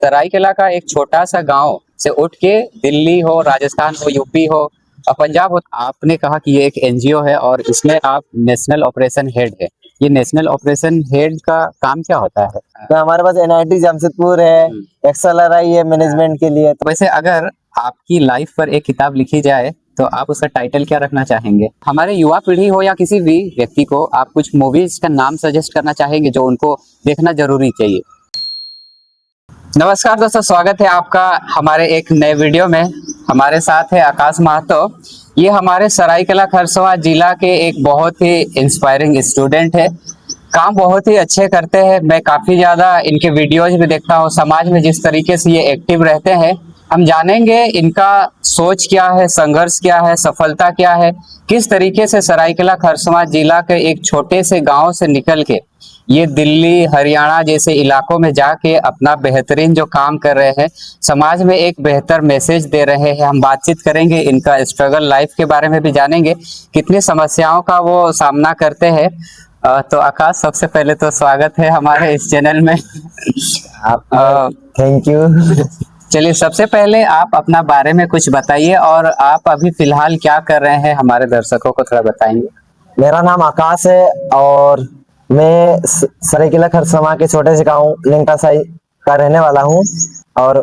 सरायकेला का एक छोटा सा गांव से उठ के दिल्ली हो, राजस्थान हो, यूपी हो और पंजाब हो। आपने कहा कि ये एक एनजीओ है और इसमें आप नेशनल ऑपरेशन हेड है। ये नेशनल ऑपरेशन हेड का काम क्या होता है? तो हमारे पास एनआईटी जमशेदपुर है, एक्सएलआरआई है मैनेजमेंट के लिए। तो वैसे अगर आपकी लाइफ पर एक किताब लिखी जाए तो आप उसका टाइटल क्या रखना चाहेंगे? हमारे युवा पीढ़ी हो या किसी भी व्यक्ति को आप कुछ मूवीज का नाम सजेस्ट करना चाहेंगे जो उनको देखना जरूरी चाहिए? नमस्कार दोस्तों, स्वागत है आपका हमारे एक नए वीडियो में। हमारे साथ है आकाश महतो। ये हमारे सरायकेला खरसवां जिला के एक बहुत ही इंस्पायरिंग स्टूडेंट है। काम बहुत ही अच्छे करते हैं। मैं काफी ज्यादा इनके वीडियोज भी देखता हूँ। समाज में जिस तरीके से ये एक्टिव रहते हैं, हम जानेंगे इनका सोच क्या है, संघर्ष क्या है, सफलता क्या है, किस तरीके से सरायकेला खरसवां जिला के एक छोटे से गांव से निकल के ये दिल्ली, हरियाणा जैसे इलाकों में जाके अपना बेहतरीन जो काम कर रहे हैं, समाज में एक बेहतर मैसेज दे रहे हैं। हम बातचीत करेंगे, इनका स्ट्रगल लाइफ के बारे में भी जानेंगे, कितनी समस्याओं का वो सामना करते हैं। तो आकाश, सबसे पहले तो स्वागत है हमारे इस चैनल में। Thank you. चलिए, सबसे पहले आप अपना बारे में कुछ बताइए और आप अभी फिलहाल क्या कर रहे हैं, हमारे दर्शकों को थोड़ा बताएंगे। मेरा नाम आकाश है और मैं सरायकेला खरसवां के छोटे से गांव लिंकासाई का रहने वाला हूं। और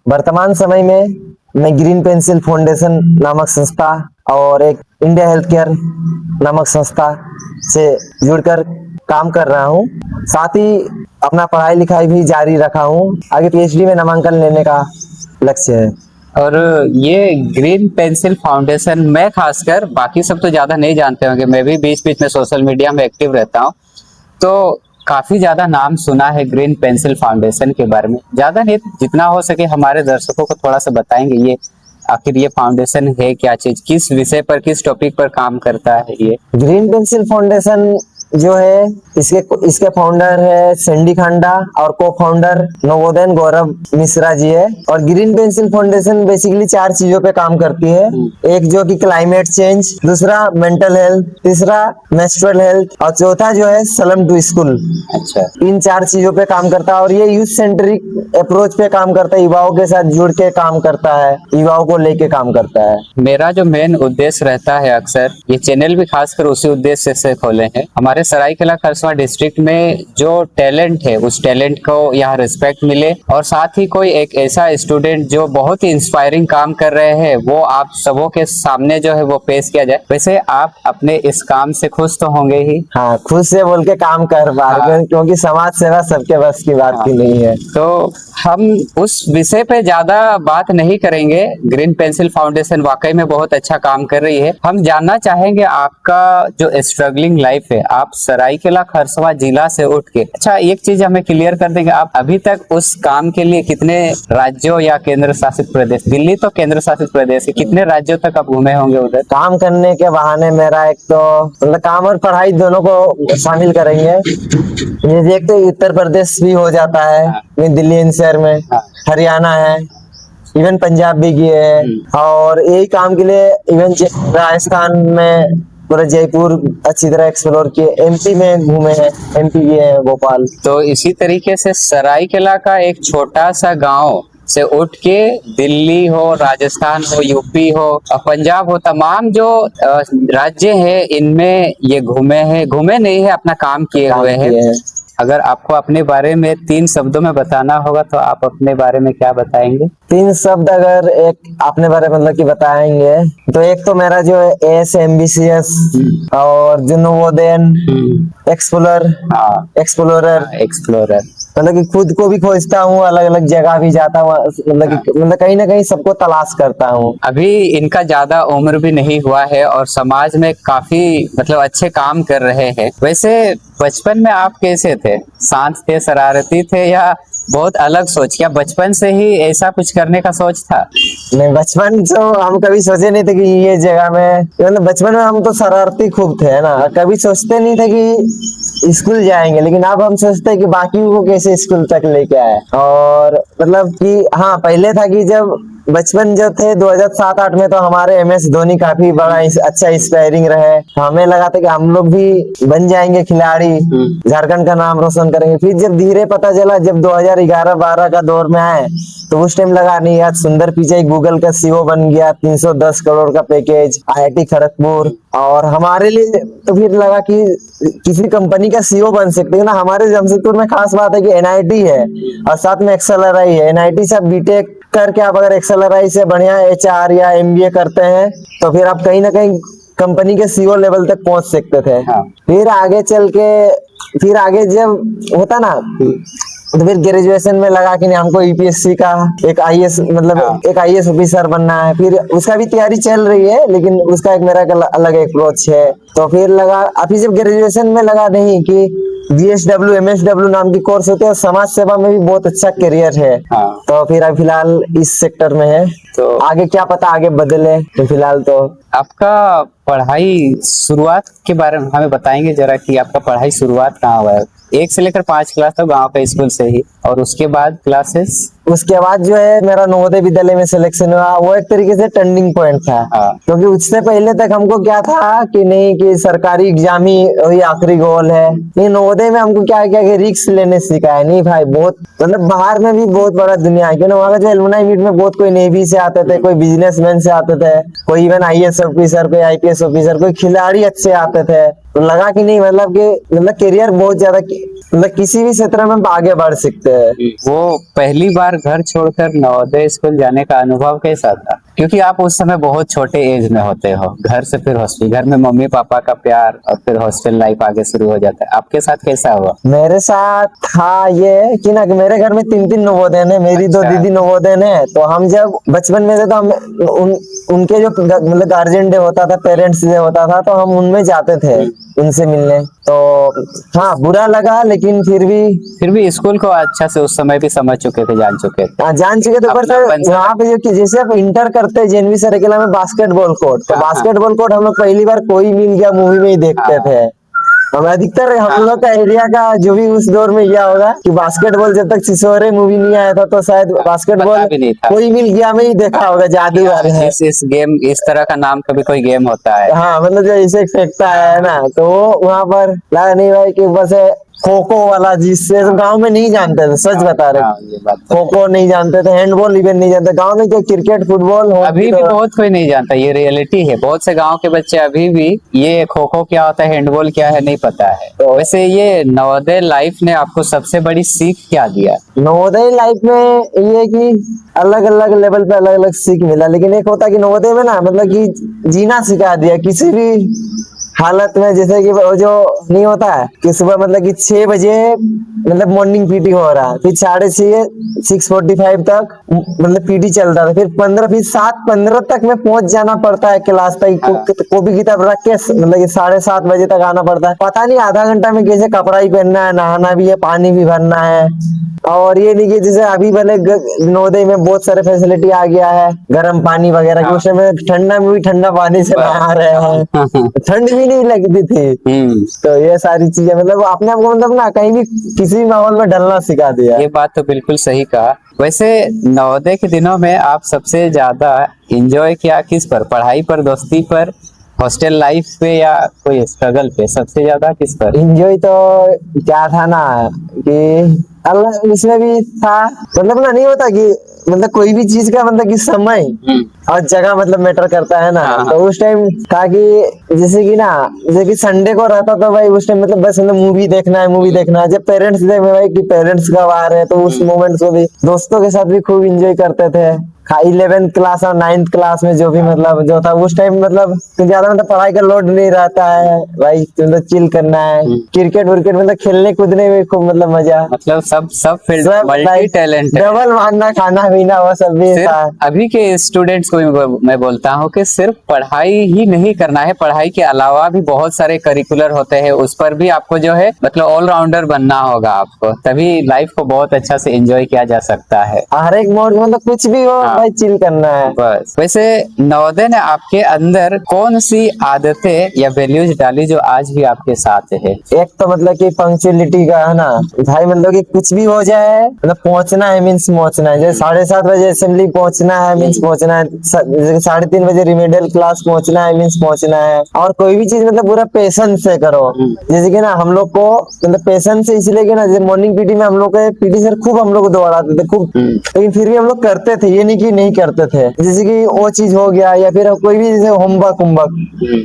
वर्तमान समय में मैं ग्रीन पेंसिल फाउंडेशन नामक संस्था और एक इंडिया हेल्थ केयर नामक संस्था से जुड़कर काम कर रहा हूं। साथ ही अपना पढ़ाई लिखाई भी जारी रखा हूं। आगे पीएचडी में नामांकन लेने का लक्ष्य है। और ये ग्रीन पेंसिल फाउंडेशन, मैं खासकर, बाकी सब तो ज्यादा नहीं जानते होंगे, मैं भी बीच बीच में सोशल मीडिया में एक्टिव रहता हूँ, तो काफी ज्यादा नाम सुना है ग्रीन पेंसिल फाउंडेशन के बारे में। ज्यादा नहीं, जितना हो सके हमारे दर्शकों को थोड़ा सा बताएंगे ये आखिर ये फाउंडेशन है क्या चीज, किस विषय पर, किस टॉपिक पर काम करता है ये? ग्रीन पेंसिल फाउंडेशन जो है, इसके फाउंडर है सेंडी खांडा और को फाउंडर नवोदयन गौरव मिश्रा जी है। और ग्रीन पेंसिल फाउंडेशन बेसिकली 4 चीजों पे काम करती है। एक जो कि क्लाइमेट चेंज, दूसरा मेंटल हेल्थ, तीसरा मेंस्ट्रुअल हेल्थ और चौथा जो है सलम टू स्कूल। अच्छा, इन 4 चीजों पे काम करता है और ये यूथ सेंट्रिक अप्रोच पे काम करता है। युवाओं के साथ जुड़ के काम करता है, युवाओं को लेके काम करता है। मेरा जो मेन उद्देश्य रहता है, अक्सर ये चैनल भी खासकर उसी उद्देश्य से खोले हैं। हमारे सरायकेला खरसवां डिस्ट्रिक्ट में जो टैलेंट है, उस टैलेंट को यहाँ रिस्पेक्ट मिले और साथ ही कोई एक ऐसा स्टूडेंट जो बहुत ही इंस्पायरिंग काम कर रहे हैं, वो आप सबों के सामने जो है वो पेश किया जाए। वैसे आप अपने इस काम से खुश तो होंगे ही? हाँ, खुद से बोल के काम कर पा रहे हैं, क्योंकि समाज सेवा सबके बस की बात की नहीं है। तो हम उस विषय पे ज्यादा बात नहीं करेंगे। ग्रीन पेंसिल फाउंडेशन वाकई में बहुत अच्छा काम कर रही है। हम जानना चाहेंगे आपका जो स्ट्रगलिंग लाइफ है, आप सरायकेला खरसवां जिला से उठ के, अच्छा एक चीज हमें क्लियर कर देंगे, आप अभी तक उस काम के लिए कितने राज्यों या केंद्र शासित प्रदेश, दिल्ली तो केंद्र शासित प्रदेश है, कितने राज्यों तक आप घूमे होंगे उधर? काम करने के बहाने मेरा एक तो मतलब काम और पढ़ाई दोनों को शामिल करेंगे। ये एक तो उत्तर प्रदेश भी हो जाता है, दिल्ली एनसीआर में, हरियाणा है, इवन पंजाब भी किए है। और यही काम के लिए इवन राजस्थान में पूरा जयपुर अच्छी तरह एक्सप्लोर किए। एमपी में घूमे हैं, एमपी गए हैं, भोपाल। तो इसी तरीके से सरायकेला का एक छोटा सा गांव से उठ के दिल्ली हो, राजस्थान हो, यूपी हो और पंजाब हो, तमाम जो राज्य है इनमें ये घूमे नहीं है, अपना काम किए हुए हैं। अगर आपको अपने बारे में 3 शब्दों में बताना होगा तो आप अपने बारे में क्या बताएंगे? 3 शब्द अगर एक अपने बारे में मतलब कि बताएंगे तो एक तो मेरा जो एस एम्बिशियस और जो नवोदयन एक्सप्लोरर, मतलब कि खुद को भी खोजता हूँ, अलग अलग जगह भी जाता हूँ, मतलब कहीं ना कहीं सबको तलाश करता हूँ। अभी इनका ज्यादा उम्र भी नहीं हुआ है और समाज में काफी मतलब अच्छे काम कर रहे हैं। वैसे बचपन में आप कैसे थे? शांत थे, शरारती थे या बहुत अलग सोच? क्या बचपन से ही ऐसा कुछ करने का सोच था? नहीं, बचपन से हम कभी सोचे नहीं थे कि ये जगह में, मतलब बचपन में हम तो शरारती खूब थे ना, कभी सोचते नहीं थे कि स्कूल जाएंगे। लेकिन अब हम सोचते हैं कि बाकी को कैसे स्कूल तक लेके आए। और मतलब कि हाँ, पहले था कि जब बचपन जो थे 2007-8 में तो हमारे MS धोनी काफी बड़ा अच्छा इंस्पायरिंग रहे। हमें लगा था कि हम लोग भी बन जाएंगे खिलाड़ी, झारखंड का नाम रोशन करेंगे। फिर जब धीरे पता चला, जब 2011-12 का दौर में आए, तो उस टाइम लगा नहीं यार, सुंदर पिचाई गूगल का CEO बन गया, 310 करोड़ का पैकेज, IIT खड़गपुर। और हमारे लिए तो फिर लगा कि किसी कंपनी का CEO बन सकते हैं ना। हमारे जमशेदपुर में खास बात है कि NIT है और साथ में XLRI है। NIT से आप BTech करके आप अगर XLRI से बढ़िया HR या MBA करते हैं तो फिर आप कहीं ना कहीं कंपनी के CEO लेवल तक पहुंच सकते थे। हाँ। फिर आगे चल के, फिर आगे जब होता ना, तो फिर ग्रेजुएशन में लगा कि नहीं, हमको EPSC का एक IAS मतलब एक IAS ऑफिसर बनना है। फिर उसका भी तैयारी चल रही है, लेकिन उसका एक मेरा अलग अप्रोच है। तो फिर लगा, अभी जब ग्रेजुएशन में लगा नहीं कि GSW MSW नाम की कोर्स होते हैं, समाज सेवा में भी बहुत अच्छा करियर है। हाँ। तो फिर अब फिलहाल इस सेक्टर में है, तो आगे क्या पता आगे बदले। तो फिलहाल तो आपका पढ़ाई शुरुआत के बारे में हमें बताएंगे जरा कि आपका पढ़ाई शुरुआत कहाँ हुआ है? 1 से लेकर 5 क्लास तक गांव के स्कूल से ही, और उसके बाद क्लासेस? उसके बाद जो है मेरा नवोदय विद्यालय में सिलेक्शन हुआ। वो एक तरीके से टर्निंग पॉइंट था। हाँ। क्योंकि उससे पहले तक हमको क्या था कि नहीं, कि सरकारी एग्जाम ही वही आखिरी गोल है। ये नवोदय में हमको क्या क्या रिस्क लेने सिखाया नहीं भाई। बहुत मतलब बाहर में भी बहुत बड़ा दुनिया है, क्योंकि वहाँ का जो एलुमनाई मीट में बहुत कोई नेवी से आते थे, कोई बिजनेसमैन से आते थे, कोई इवन IAS ऑफिसर, कोई IPS ऑफिसर, कोई खिलाड़ी अच्छे आते थे। तो लगा कि नहीं, मतलब करियर बहुत ज्यादा, मतलब किसी भी क्षेत्र में आगे बढ़ सकते हैं। वो पहली बार घर छोड़कर नवोदय स्कूल जाने का अनुभव कैसा था? क्योंकि आप उस समय बहुत छोटे एज में होते हो, घर से फिर हॉस्टल, घर में मम्मी पापा का प्यार और फिर हॉस्टल लाइफ आगे शुरू हो जाता है। आपके साथ कैसा हुआ? मेरे साथ था ये कि ना, मेरे घर में 3 नवोदय है, मेरी 2 दीदी नवोदय है। तो हम जब बचपन में थे तो हम उनके जो मतलब गार्जियन डे होता था, पेरेंट्स डे होता था, तो हम उनमें जाते थे उनसे मिलने। तो हाँ, बुरा लगा, लेकिन फिर भी स्कूल को अच्छा से उस समय भी समझ चुके थे, जान चुके थे। हाँ, जान चुके थे। पर वहाँ पे जो जैसे आप इंटर करते हैं JNV सरायकेला में बास्केटबॉल कोर्ट, तो बास्केटबॉल कोर्ट हम लोग पहली बार कोई मिल गया मूवी में ही देखते थे। हम अधिकतर हम लोग का एरिया का जो भी उस दौर में यह होगा कि बास्केटबॉल जब तक सिसोरे मूवी नहीं आया था, तो शायद बास्केटबॉल कोई मिल गया में ही देखा होगा, जादूगर है इस गेम, इस तरह का नाम कभी कोई गेम होता है। हाँ, मतलब जो ऐसे फेंकता है ना, तो वहाँ पर लगा नहीं भाई कि बस खो खो वाला, जिससे गांव में नहीं जानते थे, सच बता रहे। खो खो नहीं जानते थे, हैंडबॉल इवन नहीं जानते गांव में। जो क्रिकेट फुटबॉल अभी भी बहुत कोई नहीं जानता, ये रियलिटी है। बहुत से गांव के बच्चे अभी भी ये खो खो क्या होता है, हैंडबॉल क्या है, नहीं पता है। तो वैसे ये नवोदय लाइफ ने आपको सबसे बड़ी सीख क्या दिया? नवोदय लाइफ में ये कि अलग अलग लेवल पे अलग अलग सीख मिला। लेकिन एक होता कि नवोदय में ना, मतलब कि जीना सिखा दिया किसी भी हालत में। जैसे कि वो जो नहीं होता है कि सुबह मतलब कि 6 बजे मतलब मॉर्निंग PT हो रहा है, फिर 6:30 6:45 तक मतलब PT चलता था, फिर 7:15 तक में पहुंच जाना पड़ता है क्लास तक। कॉपी किताब रख के मतलब कि 7:30 बजे तक आना पड़ता है। पता नहीं आधा घंटा में कैसे कपड़ा ही पहनना है, नहाना भी है, पानी भी भरना है। और ये नहीं कि जैसे अभी भले नवोदय में बहुत सारे फैसिलिटी आ गया है, गर्म पानी वगैरह की, उस समय ठंडा में भी ठंडा पानी से नहा रहे हैं, ठंड भी नहीं लगती थी। तो ये सारी चीजें मतलब अपने आप को मतलब ना कहीं भी किसी भी माहौल में ढलना सिखा दिया। ये बात तो बिल्कुल सही कहा। वैसे नवोदय के दिनों में आप सबसे ज्यादा एंजॉय किया किस पर? पढ़ाई पर, दोस्ती पर, हॉस्टल लाइफ पे, या कोई स्ट्रगल पे? सबसे ज्यादा किस पर एंजॉय तो क्या था ना कि अल्लाह इसमें भी था, मतलब ना नहीं होता कि मतलब कोई भी चीज का मतलब कि समय और जगह मतलब मैटर करता है ना। तो उस टाइम था कि जैसे कि ना, जैसे कि संडे को रहता था भाई, उस टाइम मतलब बस मतलब मूवी देखना है। जब पेरेंट्स डे में भाई कि पेरेंट्स कब आ रहे हैं, तो उस मोमेंट को भी दोस्तों के साथ भी खूब एंजॉय करते थे। 11th क्लास और 9th क्लास में जो भी मतलब जो था उस टाइम, मतलब ज्यादा मतलब पढ़ाई का लोड नहीं रहता है भाई, मतलब चिल करना है, क्रिकेट विकेट मतलब खेलने कूदने में खूब मतलब मजा। मतलब सब फील्ड मल्टी टैलेंट है, डबल मारना, खाना पीना वो सब भी था। अभी के स्टूडेंट्स को मैं बोलता हूँ कि सिर्फ पढ़ाई ही नहीं करना है, पढ़ाई के अलावा भी बहुत सारे करिकुलर होते हैं, उस पर भी आपको जो है मतलब ऑलराउंडर बनना होगा आपको, तभी लाइफ को बहुत अच्छा से एंजॉय किया जा सकता है। हर एक मोड मतलब कुछ भी हो भाई, चिल करना है बस। वैसे नवोदय ने आपके अंदर कौन सी आदतें या वैल्यूज डाली जो आज भी आपके साथ है? एक तो मतलब कि पंक्चुअलिटी का है ना भाई, मतलब कि कुछ भी हो जाए मतलब पहुंचना है, मीन्स पहुंचना है। जैसे 6:30 असेंबली पहुंचना है, मीन्स पहुंचना है, 3:30 रिमेडियल क्लास पहुंचना है, मीन्स पहुंचना है। और कोई भी चीज मतलब पूरा पेशेंस से करो। जैसे कि ना हम लोग को मतलब पेशेंस से इसलिए कि ना जैसे मॉर्निंग पीटी में हम लोग के पीटी सर खूब हम लोग को दौड़ाते थे खूब, लेकिन फिर भी हम लोग करते थे, ये नहीं कि नहीं करते थे। जैसे कि वो चीज हो गया या फिर कोई भी जैसे होमवर्क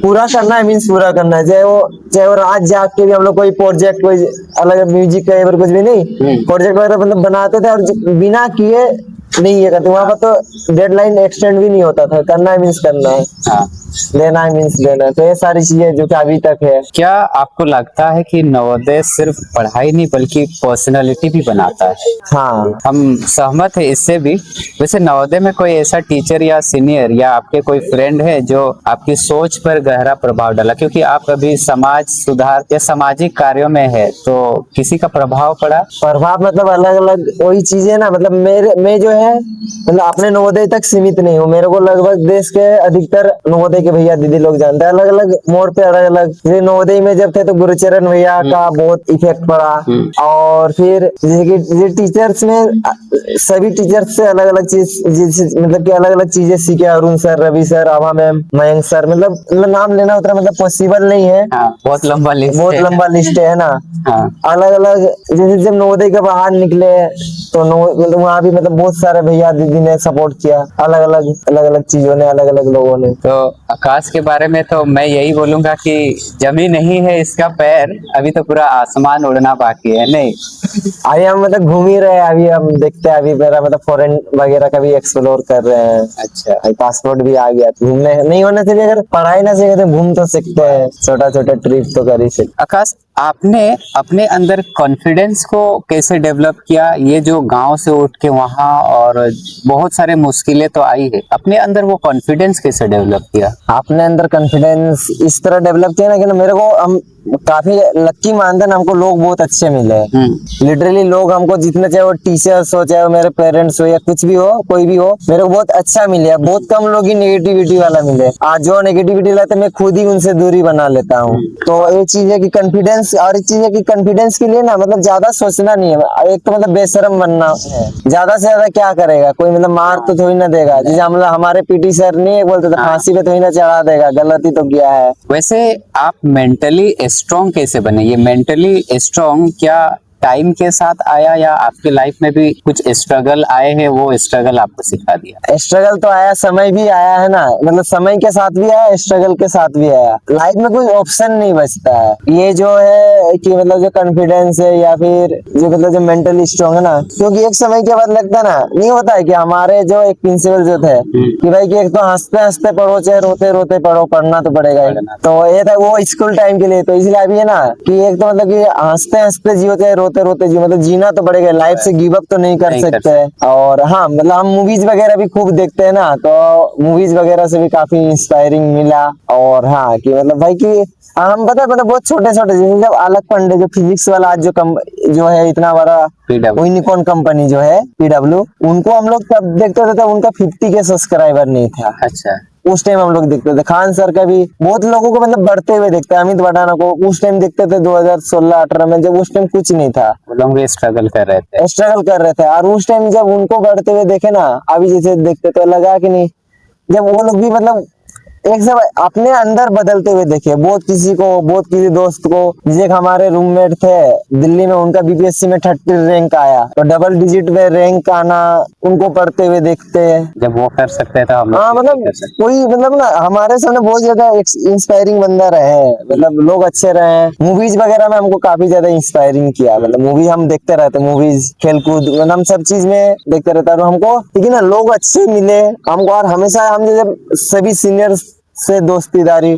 पूरा करना है, मीन्स पूरा करना है, चाहे वो रात जाग के भी हम लोग कोई प्रोजेक्ट कोई अलग म्यूजिक का या फिर कुछ भी नहीं प्रोजेक्ट वगैरह मतलब बनाते थे, और बिना किए नहीं ये करते। वहां पर तो डेडलाइन एक्सटेंड भी नहीं होता था, करना है मीन्स करना है, हाँ। लेना है मीन्स लेना है। तो ये सारी चीजें जो कि अभी तक है। क्या आपको लगता है कि नवोदय सिर्फ पढ़ाई नहीं बल्कि पर्सनालिटी भी बनाता है? हाँ हम सहमत है इससे भी। वैसे नवोदय में कोई ऐसा टीचर या सीनियर या आपके कोई फ्रेंड है जो आपकी सोच पर गहरा प्रभाव डाला? क्योंकि आप अभी समाज सुधार या सामाजिक कार्यों में है, तो किसी का प्रभाव पड़ा? प्रभाव मतलब अलग अलग वही चीजें ना, मतलब मैं जो है मतलब अपने नवोदय तक सीमित नहीं हूँ। मेरे को लगभग देश के अधिकतर नवोदय के भैया दीदी लोग जानते हैं, अलग अलग मोड़ पे अलग अलग। जैसे नवोदय में जब थे तो गुरुचरण भैया का बहुत इफेक्ट पड़ा, और फिर जैसे कि टीचर्स में सभी टीचर्स से अलग अलग चीज मतलब कि अलग अलग चीजें सीखे। अरुण सर, रवि सर, आभा मैम, मयंक सर, मतलब नाम लेना उतना मतलब पॉसिबल नहीं है। हाँ, बहुत लंबा लिस्ट बहुत है। लंबा लिस्ट है ना। हाँ। अलग अलग जैसे जब नवोदय के बाहर निकले तो मतलब वहाँ भी मतलब बहुत सारे भैया दीदी ने सपोर्ट किया, अलग अलग चीजों ने, अलग अलग लोगों ने। तो आकाश के बारे में तो मैं यही बोलूंगा कि जमी नहीं है इसका पैर, अभी तो पूरा आसमान उड़ना बाकी है। नहीं, अभी हम मतलब घूम ही रहे हैं, अभी हम देखते हैं, अभी मेरा मतलब फॉरेन वगैरह का भी एक्सप्लोर कर रहे हैं। अच्छा। अभी पासपोर्ट भी आ गया, घूमने नहीं होने से भी अगर पढ़ाई ना सीखे तो घूम तो सकते हैं, छोटा छोटा ट्रिप तो कर ही सकते। आकाश, आपने अपने अंदर कॉन्फिडेंस को कैसे डेवलप किया? ये जो गांव से उठ के वहां और बहुत सारे मुश्किलें तो आई है, अपने अंदर वो कॉन्फिडेंस कैसे डेवलप किया? अपने अंदर कॉन्फिडेंस इस तरह डेवलप किया ना कि ना मेरे को हम काफी लक्की मानते हैं, हमको लोग बहुत अच्छे मिले। लिटरली लोग हमको जितने, चाहे वो टीचर्स हो, चाहे वो मेरे पेरेंट्स हो या कुछ भी हो, कोई भी हो, मेरे को बहुत अच्छा मिले। बहुत कम लोग ही नेगेटिविटी वाला मिले। आज जो नेगेटिविटी लाते मैं खुद ही उनसे दूरी बना लेता हूँ। तो एक चीज है कि कॉन्फिडेंस, और एक चीज है कि कॉन्फिडेंस के लिए ना मतलब ज्यादा सोचना नहीं है। एक तो मतलब बेशरम बनना है, ज्यादा से ज्यादा क्या करेगा कोई, मतलब मार तो थोड़ी ना देगा। जैसे हम हमारे पीटी सर नहीं बोलते थे फांसी पे थोड़ी ना चढ़ा देगा, गलती तो किया है। वैसे आप मेंटली स्ट्रॉन्ग कैसे बने? ये मेंटली स्ट्रॉन्ग क्या टाइम के साथ आया या आपकी लाइफ में भी कुछ स्ट्रगल आए हैं, वो स्ट्रगल आपको सिखा दिया? स्ट्रगल तो आया, समय भी आया है ना, मतलब समय के साथ भी आया, स्ट्रगल के साथ भी आया। लाइफ में कोई ऑप्शन नहीं बचता है। ये जो है कि मतलब जो कॉन्फिडेंस है या फिर जो मतलब जो मेंटली स्ट्रॉन्ग है ना, क्योंकि एक समय के बाद लगता है ना, नहीं होता है कि हमारे जो एक प्रिंसिपल जो थे कि भाई कि एक तो हंसते हंसते पढ़ो चाहे रोते रोते पढ़ो, पढ़ना तो पड़ेगा ही। तो ये था वो स्कूल टाइम के लिए। तो इसलिए अभी है ना कि एक तो मतलब कि हंसते हंसते जियो चाहे रोते रोते जियो, मतलब जीना तो पड़ेगा, लाइफ से गिव अप तो नहीं कर सकते। और हाँ मतलब हम मूवीज वगैरह भी खूब देखते हैं ना, तो मूवीज वगैरह से भी काफी इंस्पायरिंग मिला। और हाँ कि मतलब भाई कि हम पता है मतलब बहुत छोटे छोटे, जैसे जब आलोक पांडे जो फिजिक्स वाला आज जो है इतना बड़ा यूनिकॉर्न कंपनी जो है पीडब्ल्यू, उनको हम लोग तब देखते थे, तब उनका 50 के सब्सक्राइबर नहीं था। अच्छा। उस टाइम हम लोग देखते थे। खान सर का भी बहुत लोगों को मतलब बढ़ते हुए देखते हैं। अमित भटाना को उस टाइम देखते थे 2016-18 में, जब उस टाइम कुछ नहीं था, वो लोग भी स्ट्रगल कर रहे थे। और उस टाइम जब उनको बढ़ते हुए देखे ना, अभी जैसे देखते तो लगा कि नहीं, जब वो लोग भी मतलब एक सब अपने अंदर बदलते हुए देखे। बहुत किसी दोस्त को, जैसे हमारे रूममेट थे दिल्ली में, उनका बीपीएससी में 30 रैंक आया, तो डबल डिजिट में रैंक आना, उनको पढ़ते हुए देखते। जब वो कर सकते हैं तो हम लोग हाँ मतलब कोई मतलब ना हमारे सामने बहुत ज्यादा इंस्पायरिंग बंदा रहे, मतलब लोग अच्छे रहे। मूवीज वगैरह में हमको काफी ज्यादा इंस्पायरिंग किया। मतलब मूवी हम देखते रहते, मूवीज खेलकूद मतलब हम सब चीज में देखते रहते। और हमको ठीक है ना लोग अच्छे मिले हमको, और हमेशा हम जब सभी सीनियर्स से दोस्तीदारी,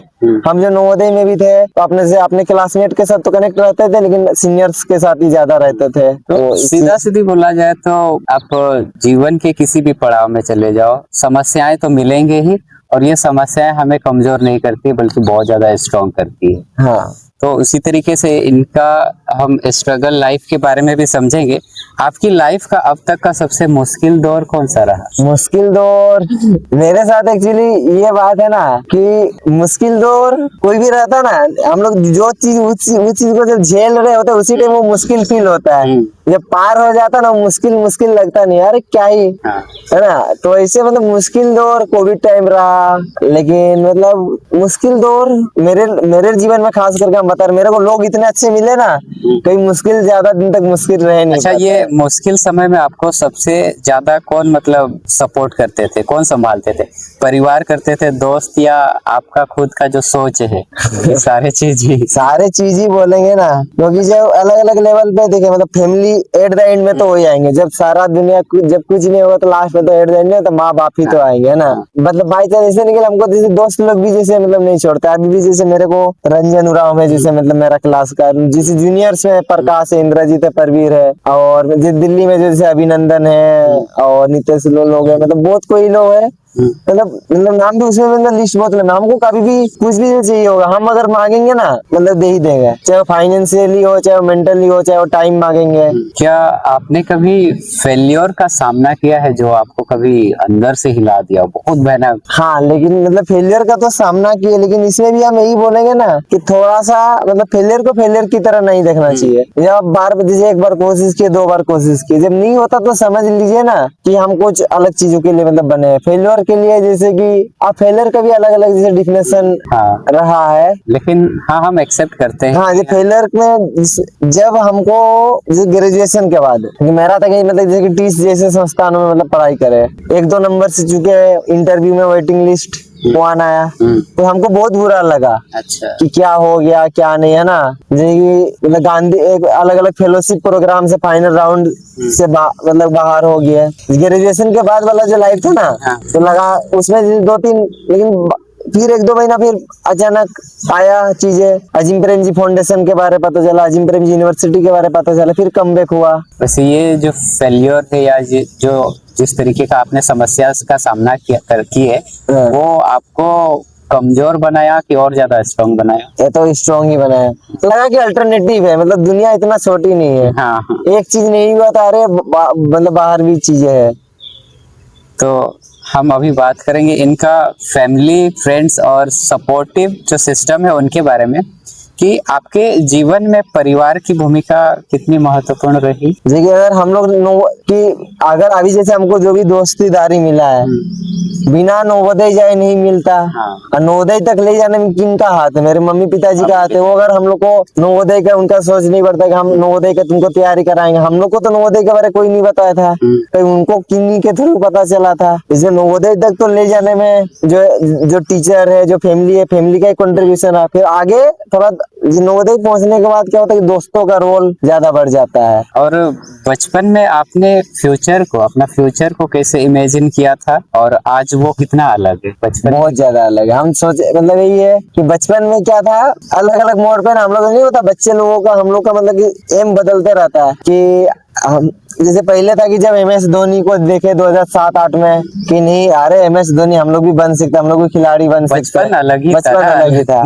हम जो नवोदय में भी थे तो अपने क्लासमेट के साथ तो कनेक्ट रहते थे, लेकिन सीनियर्स के साथ ही ज्यादा रहते थे। तो सीधा सीधी बोला जाए तो आप जीवन के किसी भी पड़ाव में चले जाओ, समस्याएं तो मिलेंगे ही, और ये समस्याएं हमें कमजोर नहीं करती बल्कि बहुत ज्यादा स्ट्रॉन्ग करती है। हाँ तो उसी तरीके से इनका हम स्ट्रगल लाइफ के बारे में भी समझेंगे। आपकी लाइफ का अब तक का सबसे मुश्किल दौर कौन सा रहा? मुश्किल दौर मेरे साथ एक्चुअली ये बात है ना कि मुश्किल दौर कोई भी रहता ना, हम लोग जो चीज उस चीज को जब झेल रहे होते हैं उसी टाइम वो मुश्किल फील होता है। जब पार हो जाता ना मुश्किल मुश्किल लगता नहीं यार क्या ही हाँ। है ना। तो ऐसे मतलब मुश्किल दौर कोविड टाइम रहा, लेकिन मतलब मुश्किल दौर मेरे मेरे जीवन में खास करके हम बता रहे, मेरे को लोग इतने अच्छे मिले ना, कहीं मुश्किल ज्यादा दिन तक मुश्किल रह नहीं अच्छा, पाता। ये मुश्किल समय में आपको सबसे ज्यादा कौन मतलब सपोर्ट करते थे, कौन संभालते थे? परिवार करते थे, दोस्त, या आपका खुद का जो सोच है? ये सारे चीज ही। सारे चीज ही बोलेंगे ना, क्योंकि जब अलग अलग लेवल पे देखे मतलब फैमिली एट द एंड में तो वही आएंगे, जब सारा दुनिया जब कुछ नहीं होगा तो लास्ट में तो एट द एंड में तो माँ बाप ही तो आएंगे, है ना। मतलब बाई चांस ऐसे निकले हमको, जैसे दोस्त लोग भी जैसे मतलब नहीं छोड़ते अभी भी, जैसे मेरे को रंजन उराव है, जैसे मतलब मेरा क्लास का, जैसे जूनियर्स में प्रकाश है, इंद्रजीत है, परवीर है, और दिल्ली में जैसे अभिनंदन है और नितेश लोग है, मतलब बहुत कोई लोग है, मतलब नाम भी उसमें मतलब लिस्ट बहुत लंबा। हमको कभी भी कुछ भी चाहिए होगा हम अगर मांगेंगे ना मतलब दे ही देंगे, चाहे फाइनेंशियली हो, चाहे मेंटली हो, चाहे वो टाइम मांगेंगे। क्या आपने कभी फेल्योर का सामना किया है जो आपको कभी अंदर से हिला दिया, बहुत भयानक? हाँ, लेकिन मतलब फेलियर का तो सामना किया, लेकिन इसमें भी हम यही बोलेंगे ना कि थोड़ा सा मतलब फेलियर को फेलियर की तरह नहीं देखना चाहिए। जब बार जैसे एक बार कोशिश की, दो बार कोशिश की, जब नहीं होता तो समझ लीजिए ना कि हम कुछ अलग चीजों के लिए मतलब बने हैं। फेलियर के लिए जैसे कि आप फेलियर का भी अलग अलग जैसे डिफिनेशन हाँ। रहा है, लेकिन हाँ, हम एक्सेप्ट करते हैं। हाँ ये फेलियर में जब हमको जैसे ग्रेजुएशन के बाद मेरा था कि मतलब जैसे कि टीस जैसे संस्थानों में मतलब पढ़ाई करे, एक दो नंबर से चुके इंटरव्यू में, वेटिंग लिस्ट वन आया, तो हमको बहुत बुरा लगा अच्छा। कि क्या हो गया क्या नहीं, है ना। जैसे कि मतलब गांधी एक अलग अलग फेलोशिप प्रोग्राम से फाइनल राउंड से मतलब बाहर हो गया। ग्रेजुएशन के बाद वाला जो लाइफ था ना, हाँ। तो लगा उसमें जैसे दो तीन, लेकिन फिर एक दो महीना फिर अचानक आया चीजें, अजीम प्रेमजी फाउंडेशन के बारे में पता चला, अजीम प्रेमजी यूनिवर्सिटी के बारे में पता चला, फिर कमबैक हुआ। वैसे ये जो फेल्योर है या ये जो जिस तरीके का आपने समस्या का सामना किए, हाँ। वो आपको कमजोर बनाया कि और ज्यादा स्ट्रांग बनाया? ये तो स्ट्रॉन्ग ही बनाया, लगा कि अल्टरनेटिव है, मतलब दुनिया इतना छोटी नहीं है। हाँ, हाँ। एक चीज नहीं हुआ था, अरे मतलब बाहर भी चीजें है। तो हम अभी बात करेंगे इनका फैमिली, फ्रेंड्स और सपोर्टिव जो सिस्टम है उनके बारे में, कि आपके जीवन में परिवार की भूमिका कितनी महत्वपूर्ण रही। देखिए अगर हम लोग कि अगर अभी जैसे हमको जो भी दोस्तीदारी मिला है, बिना नवोदय जाए नहीं मिलता। हाँ। और नवोदय तक ले जाने में किनका हाथ है? मेरे मम्मी पिताजी का हाथ है। वो अगर हम लोग को नवोदय का उनका सोच नहीं पड़ता कि हम नवोदय का तुमको तैयारी कराएंगे, हम लोग को तो नवोदय के बारे में कोई नहीं बताया था, तो उनको किन्हीं के थ्रू पता चला था। इसलिए नवोदय तक तो ले जाने में जो टीचर है, जो फैमिली है, फैमिली का एक कंट्रीब्यूशन है। फिर आगे थोड़ा नवोदय पहुंचने के बाद क्या होता है कि दोस्तों का रोल ज्यादा बढ़ जाता है। और बचपन में आपने अपना फ्यूचर को कैसे इमेजिन किया था, और आज वो कितना अलग है बचपन? बहुत ज्यादा अलग है। हम सोचे मतलब यही है कि बचपन में क्या था, अलग अलग मोड़ पे ना हम लोग नहीं होता बच्चे लोगों का, हम लोग का मतलब कि एम बदलते रहता है कि हम जैसे पहले था कि जब MS धोनी को देखे 2007-8 में कि नहीं अरे MS धोनी हम लोग भी बन सकते, हम लोग भी खिलाड़ी बन सकते। बचपन अलग ही बचपन था। अलग ही था।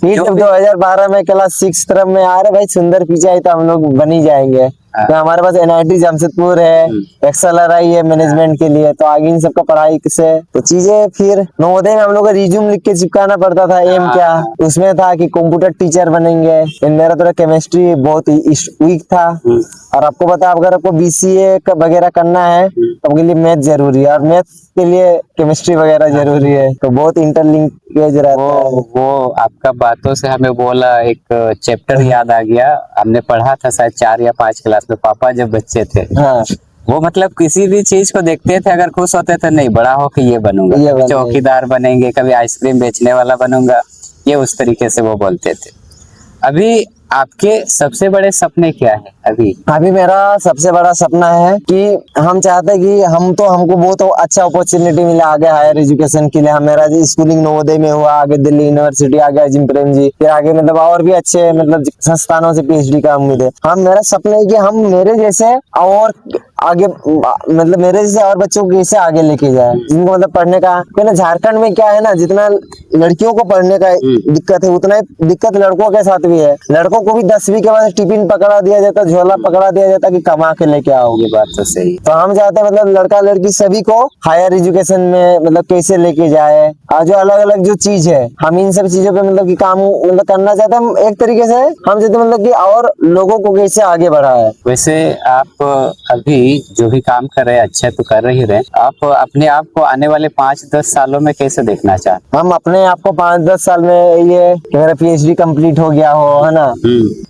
फिर जब 2012 में क्लास 6 तरफ में आ रहे भाई सुंदर पिचाई तो हम लोग बन ही जाएंगे। तो हमारे पास NIT जमशेदपुर है, XLRI है मैनेजमेंट के लिए, तो आगे इन सबका पढ़ाई से तो चीजें। फिर नवोदय में हम लोग को रिज्यूम लिख के चिपकाना पड़ता था। एम क्या उसमें था कि कंप्यूटर टीचर बनेंगे, मेरा तो केमिस्ट्री बहुत वीक था। और आपको पता अगर आपको BCA वगैरह करना है तो उसके लिए मैथ जरूरी है, और मैथ के लिए केमिस्ट्री वगैरह जरूरी है, तो बहुत इंटरलिंकेज रहता है। वो आपका बातों से हमें बोला एक चैप्टर याद आ गया, हमने पढ़ा था शायद 4 या 5 क्लास में, पापा जब बच्चे थे। हाँ। वो मतलब किसी भी चीज को देखते थे, अगर खुश होते थे, नहीं बड़ा हो के ये बनूंगा, ये कभी बनेंगे। चौकीदार बनेंगे, कभी आइसक्रीम बेचने वाला बनूंगा, ये उस तरीके से वो बोलते थे। अभी आपके सबसे बड़े सपने क्या है? अभी मेरा सबसे बड़ा सपना है कि हम चाहते हैं कि हमको बहुत अच्छा अपॉर्चुनिटी मिला आगे हायर एजुकेशन के लिए। हम मेरा स्कूलिंग नवोदय में हुआ, आगे दिल्ली यूनिवर्सिटी, आगे अजीम प्रेमजी, फिर आगे मतलब और भी अच्छे मतलब संस्थानों से PhD का उम्मीद है। हम मेरा सपना है कि हम मेरे जैसे और आगे मतलब मेरे जैसे और बच्चों को कैसे आगे लेके जाए, जिनको मतलब पढ़ने का ना, झारखंड में क्या है ना, जितना लड़कियों को पढ़ने का दिक्कत है उतना ही दिक्कत लड़कों के साथ भी है। लड़कों को भी 10वीं के बाद टिफिन पकड़ा दिया जाता, झोला पकड़ा दिया जाता कि कमा के लेके आओ। ये बात तो सही। तो हम चाहते हैं मतलब लड़का लड़की सभी को हायर एजुकेशन में मतलब कैसे लेके जाए, और जो अलग अलग जो चीज है हम इन सब चीजों पे मतलब कि काम मतलब करना चाहते हैं। हम एक तरीके से हम चाहते हैं मतलब कि और लोगों को कैसे आगे बढ़ाए। वैसे आप अभी जो भी काम कर रहे हैं अच्छे तो कर ही रहे, आप अपने आप को आने वाले 5-10 सालों में कैसे देखना चाहते? हम अपने आप को 5-10 साल में ये कि मेरा PhD कंप्लीट हो गया हो, है ना,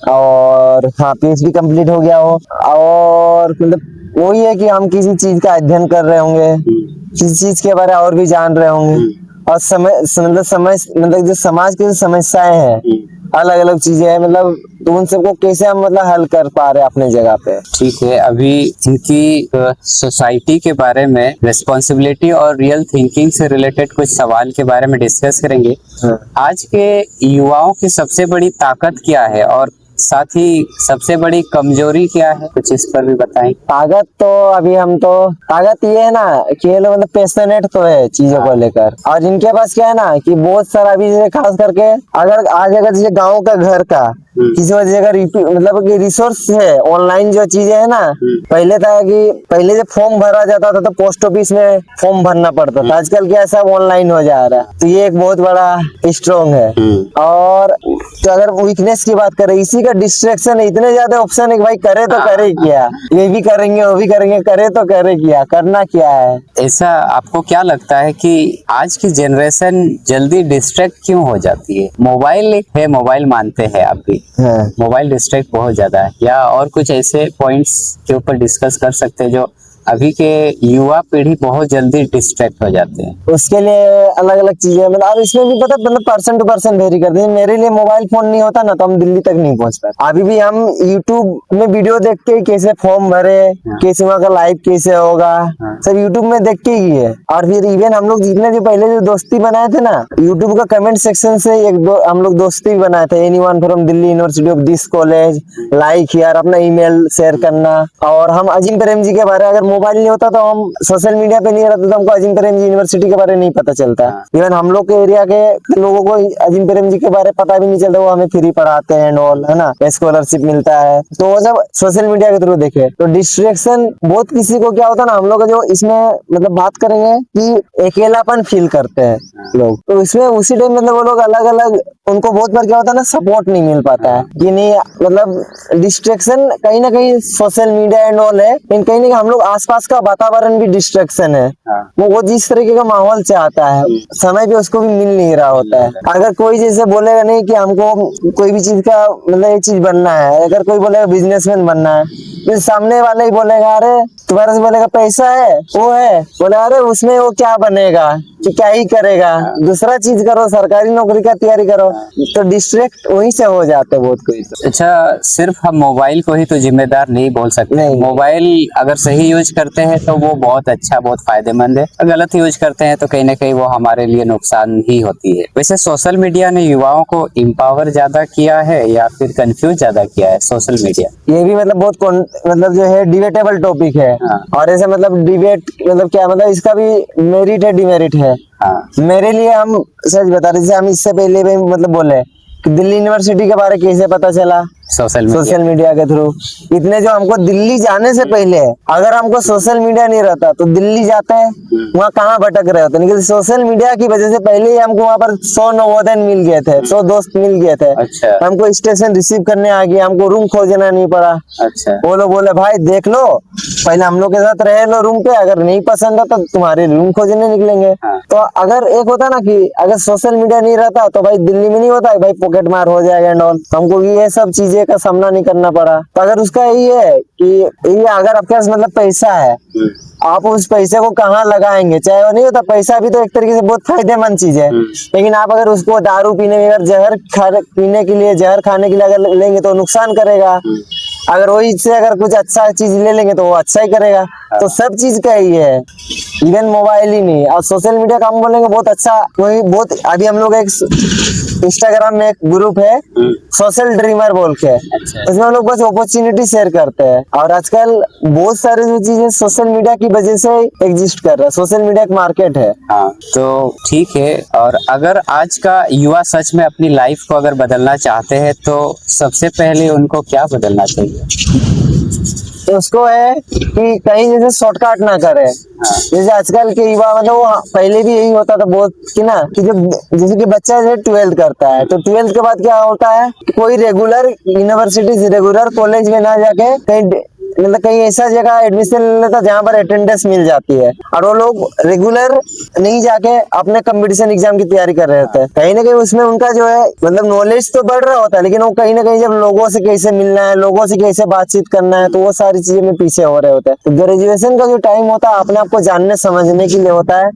और हाँ PhD कंप्लीट हो गया हो, और मतलब वही है कि हम किसी चीज का अध्ययन कर रहे होंगे, किसी चीज के बारे में और भी जान रहे होंगे, और मतलब जो समाज की जो समस्याएं हैं, अलग अलग चीजें हैं, मतलब तो उन सबको कैसे हम मतलब हल कर पा रहे हैं अपने जगह पे। ठीक है, अभी इनकी सोसाइटी के बारे में रिस्पॉन्सिबिलिटी और रियल थिंकिंग से रिलेटेड कुछ सवाल के बारे में डिस्कस करेंगे। आज के युवाओं की सबसे बड़ी ताकत क्या है और साथ ही सबसे बड़ी कमजोरी क्या है, कुछ इस पर भी बताएं। ताकत तो अभी हम तो ताकत ये है ना कि ये लोग मतलब पैशनेट तो है चीजों को लेकर, और इनके पास क्या है ना कि बहुत सारा अभी जैसे खास करके अगर जैसे गाँव का घर का किसी वजह का मतलब कि रिसोर्स है, ऑनलाइन जो चीजें है ना, पहले था कि पहले जब फॉर्म भरा जाता था तो पोस्ट ऑफिस में फॉर्म भरना पड़ता था, आजकल क्या सब ऑनलाइन हो जा रहा है, तो ये एक बहुत बड़ा स्ट्रॉन्ग है। और तो अगर वीकनेस की बात करें, इसी का डिस्ट्रैक्शन है, इतने ज्यादा ऑप्शन है कि भाई करे तो करे क्या, ये भी करेंगे वो भी करेंगे, करे तो करे क्या, करना क्या है। ऐसा आपको क्या लगता है कि आज की जनरेशन जल्दी डिस्ट्रैक्ट क्यों हो जाती है? मोबाइल एक है, मोबाइल मानते हैं आप भी, मोबाइल डिस्ट्रैक्ट बहुत ज्यादा है, या और कुछ ऐसे पॉइंट्स के ऊपर डिस्कस कर सकते हैं जो अभी के युवा पीढ़ी बहुत जल्दी डिस्ट्रैक्ट हो जाते हैं? उसके लिए अलग अलग चीजें मतलब अब इसमें भी पता मतलब पर्सन टू पर्सन वेरी करते हैं। मेरे लिए मोबाइल फोन नहीं होता ना तो हम दिल्ली तक नहीं पहुंच पाते। अभी भी हम यूट्यूब में वीडियो देख के कैसे फॉर्म भरे, कैसे वहाँ का लाइव कैसे होगा, सब यूट्यूब में देख के ही है। और फिर इवन हम लोग जितने जो पहले जो दोस्ती बनाए थे ना, यूट्यूब का कमेंट सेक्शन से हम लोग दोस्ती भी बनाए थे। Anyone from Delhi university of this college, like यार अपना ईमेल शेयर करना। और हम अजीम प्रेम जी के बारे में, अगर मोबाइल नहीं होता तो हम सोशल मीडिया पे नहीं रहते तो हमको अजीम प्रेम जी यूनिवर्सिटी के बारे में नहीं पता चलता। इवन हम लोग के एरिया के लोगों को अजीम प्रेम जी के बारे में पता भी नहीं चलता, वो हमें फ्री पढ़ाते हैं एंड ऑल, है ना, स्कॉलरशिप मिलता है, तो वो सब सोशल मीडिया के थ्रू देखे। तो डिस्ट्रैक्शन बहुत किसी को क्या होता है ना, हम लोग जो इसमें मतलब बात करेंगे कि अकेलापन फील करते हैं लोग, तो इसमें उसी टाइम मतलब वो लोग अलग अलग, उनको बहुत बार क्या होता है ना सपोर्ट नहीं मिल पाता है कि नहीं, मतलब डिस्ट्रैक्शन कहीं ना कहीं सोशल मीडिया एंड ऑल है, लेकिन कहीं ना कहीं हम लोग आसपास का वातावरण भी डिस्ट्रैक्शन है। वो जिस तरीके का माहौल चाहता है समय पे उसको भी मिल नहीं रहा होता है। अगर कोई जैसे बोलेगा नहीं कि हमको कोई भी चीज का मतलब ये चीज बनना है, अगर कोई बोलेगा बिजनेसमैन बनना है, फिर सामने वाले ही बोलेगा अरे तुम्हारे से बोलेगा पैसा है वो है, बोले अरे उसमें वो क्या बनेगा कि क्या ही करेगा, दूसरा चीज करो, सरकारी नौकरी का तैयारी करो। तो डिस्ट्रैक्ट वहीं से हो जाते बहुत कोई। अच्छा, सिर्फ हम मोबाइल को ही तो जिम्मेदार नहीं बोल सकते। नहीं। मोबाइल अगर सही यूज करते हैं तो वो बहुत अच्छा, बहुत फायदेमंद है, और गलत यूज करते हैं तो कहीं ना कहीं वो हमारे लिए नुकसान ही होती है। वैसे सोशल मीडिया ने युवाओं को एम्पावर ज्यादा किया है या फिर कंफ्यूज ज्यादा किया है सोशल मीडिया? ये भी मतलब बहुत मतलब जो है डिबेटेबल टॉपिक है। और ऐसे मतलब डिबेट मतलब क्या मतलब इसका भी मेरिट है डिमेरिट है। मेरे लिए हम सच बता रहे, जैसे हम इससे पहले भी मतलब बोले कि दिल्ली यूनिवर्सिटी के बारे कैसे पता चला, सोशल मीडिया के थ्रू। इतने जो हमको दिल्ली जाने से पहले अगर हमको सोशल मीडिया नहीं रहता तो दिल्ली जाते हैं, वहाँ कहाँ भटक रहे होते, लेकिन सोशल मीडिया की वजह से पहले ही हमको वहाँ पर 100 नवोदय मिल गए थे, 100 दोस्त मिल गए थे। अच्छा। हमको स्टेशन रिसीव करने आ गया, हमको रूम खोजना नहीं पड़ा। अच्छा। वो लोग बोले भाई देख लो, पहले हम लोग के साथ रह लो रूम पे, अगर नहीं पसंद है तो तुम्हारे रूम खोजने निकलेंगे। तो अगर एक होता ना कि अगर सोशल मीडिया नहीं रहता तो भाई दिल्ली में नहीं होता भाई पॉकेट मार हो जाएगा एंड ऑल, हमको ये सब चीजें का सामना नहीं करना पड़ा। तो अगर उसका यही है कि ये अगर आपके पास मतलब पैसा है, आप उस पैसे को कहाँ लगाएंगे, चाहे वो नहीं होता, पैसा भी तो एक तरीके से बहुत फायदेमंद चीज है, लेकिन आप अगर उसको दारू पीने में, अगर जहर पीने के लिए, जहर खाने के लिए अगर लेंगे तो नुकसान करेगा। अगर वही से अगर कुछ अच्छा चीज ले लेंगे तो वो अच्छा ही करेगा। तो सब चीज का ही है। इवन मोबाइल ही नहीं। और सोशल मीडिया का हम बोलेंगे बहुत अच्छा, कोई बहुत अभी हम लोग एक इंस्टाग्राम में एक ग्रुप है सोशल ड्रीमर बोल के, उसमें हम लोग बस अपॉर्चुनिटी शेयर करते हैं। और आजकल बहुत सारी जो चीजें सोशल मीडिया की वजह से एग्जिस्ट कर रहा है, सोशल मीडिया एक मार्केट है। हाँ, तो ठीक है। और अगर आज का युवा सच में अपनी लाइफ को अगर बदलना चाहते हैं तो सबसे पहले उनको क्या बदलना चाहिए? तो उसको है कि कहीं जैसे शॉर्टकट ना करे। जैसे आजकल के युवा मतलब वो पहले भी यही होता था बहुत कि ना, कि जब जैसे कि बच्चा जैसे 12th करता है तो 12th के बाद क्या होता है, कोई रेगुलर यूनिवर्सिटी रेगुलर कॉलेज में ना जाके कहीं मतलब कहीं ऐसा जगह एडमिशन ले लेता जहाँ पर अटेंडेंस मिल जाती है, और वो लोग रेगुलर नहीं जाके अपने कंपटीशन एग्जाम की तैयारी कर रहे होते हैं। कहीं ना कहीं उसमें उनका जो है मतलब नॉलेज तो बढ़ रहा होता है, लेकिन वो कहीं ना कहीं जब लोगों से कैसे मिलना है, लोगों से कैसे बातचीत करना है, तो वो सारी चीजें में पीछे हो रहे होते हैं। तो ग्रेजुएशन का जो टाइम होता है अपने आप को जानने समझने के लिए होता है,